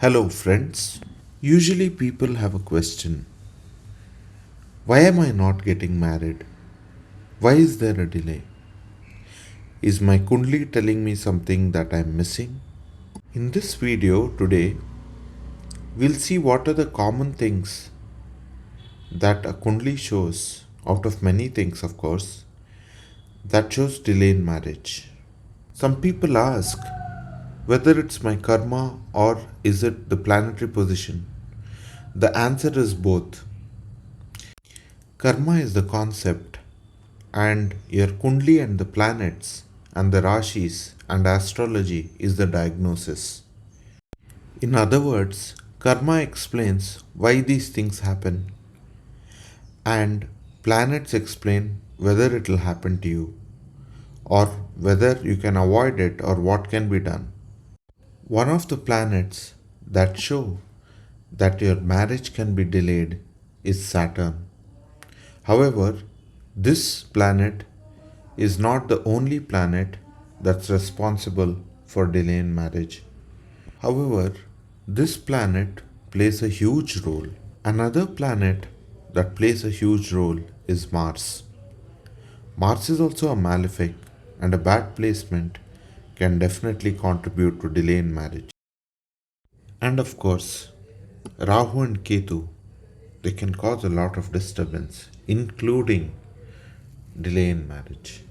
Hello, friends. Usually, people have a question: why am I not getting married? Why is there a delay? Is my Kundli telling me something that I'm missing? In this video today, we'll see what are the common things that a Kundli shows, out of many things, of course, that shows delay in marriage. Some people ask whether it's my karma or is it the planetary position. The answer is both. Karma is the concept, and your Kundli and the planets and the Rashis and astrology is the diagnosis. In other words, karma explains why these things happen, and planets explain whether it will happen to you or whether you can avoid it or what can be done. One of the planets that show that your marriage can be delayed is Saturn. However, this planet is not the only planet that's responsible for delay in marriage. However, this planet plays a huge role. Another planet that plays a huge role is Mars. Mars is also a malefic, and a bad placement can definitely contribute to delay in marriage. And of course, Rahu and Ketu, they can cause a lot of disturbance, including delay in marriage.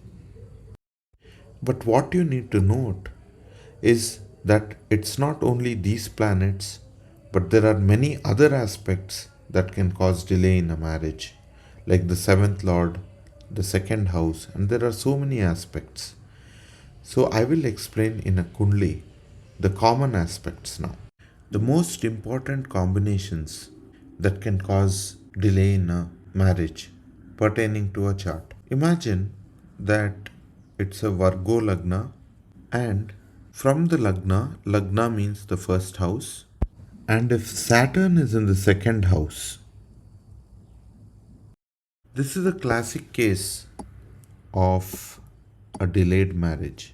But what you need to note is that it's not only these planets, but there are many other aspects that can cause delay in a marriage, like the seventh lord, the second house, and there are so many aspects. So I will explain in a Kundli the common aspects now. The most important combinations that can cause delay in a marriage pertaining to a chart. Imagine that it's a Virgo Lagna, and from the Lagna means the first house, and if Saturn is in the second house, this is a classic case of a delayed marriage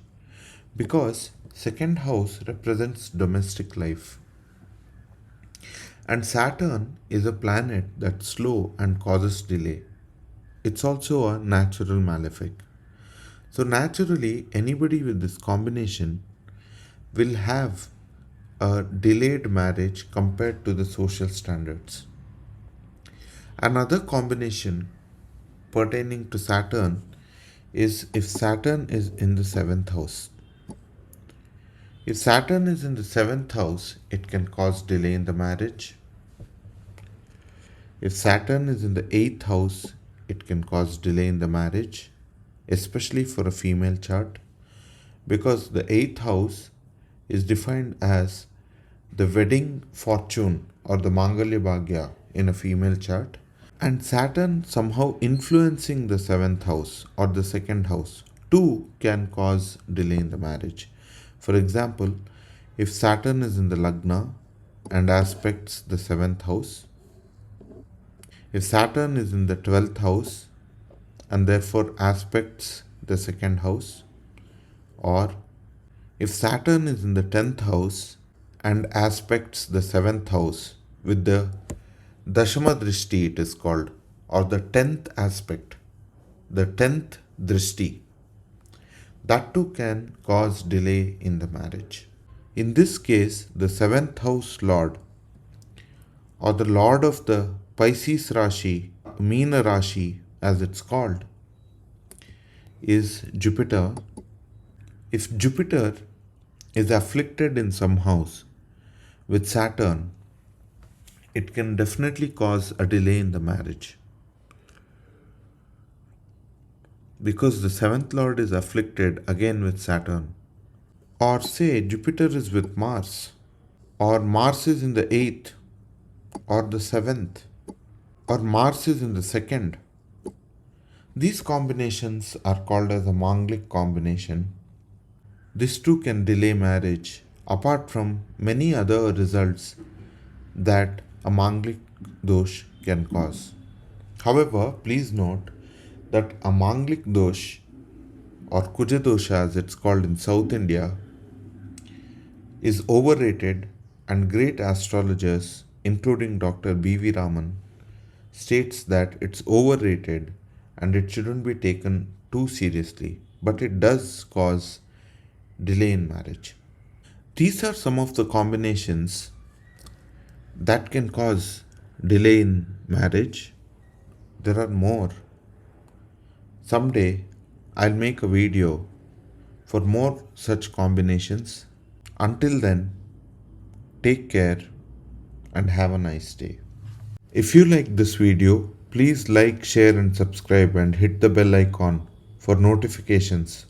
because second house represents domestic life, and Saturn is a planet that's slow and causes delay. It's also a natural malefic. So, naturally, anybody with this combination will have a delayed marriage compared to the social standards. Another combination pertaining to Saturn is if Saturn is in the seventh house. If Saturn is in the seventh house, it can cause delay in the marriage. If Saturn is in the eighth house, it can cause delay in the marriage, especially for a female chart, because the eighth house is defined as the wedding fortune or the Mangalya Bhagya in a female chart, and Saturn somehow influencing the seventh house or the second house too can cause delay in the marriage. For example, if Saturn is in the Lagna and aspects the seventh house, if Saturn is in the 12th house and therefore aspects the second house, or if Saturn is in the 10th house and aspects the 7th house with the Dashama Drishti, it is called, or the 10th aspect, the 10th Drishti, that too can cause delay in the marriage. In this case, the 7th house lord or the lord of the Pisces Rashi, Meena Rashi as it's called, is Jupiter. If Jupiter is afflicted in some house with Saturn, it can definitely cause a delay in the marriage. Because the seventh lord is afflicted again with Saturn. Or say Jupiter is with Mars, or Mars is in the eighth, or the seventh, or Mars is in the second. These combinations are called as a Manglik combination. This too can delay marriage, apart from many other results that a Manglik dosh can cause. However, please note that a Manglik dosh or Kuja dosha as it's called in South India is overrated and great astrologers, including Dr. B.V. Raman, states that it's overrated and it shouldn't be taken too seriously, but it does cause delay in marriage. These are some of the combinations that can cause delay in marriage. There are more. Someday I'll make a video for more such combinations. Until then, take care and have a nice day. If you like this video, please like, share, and subscribe and hit the bell icon for notifications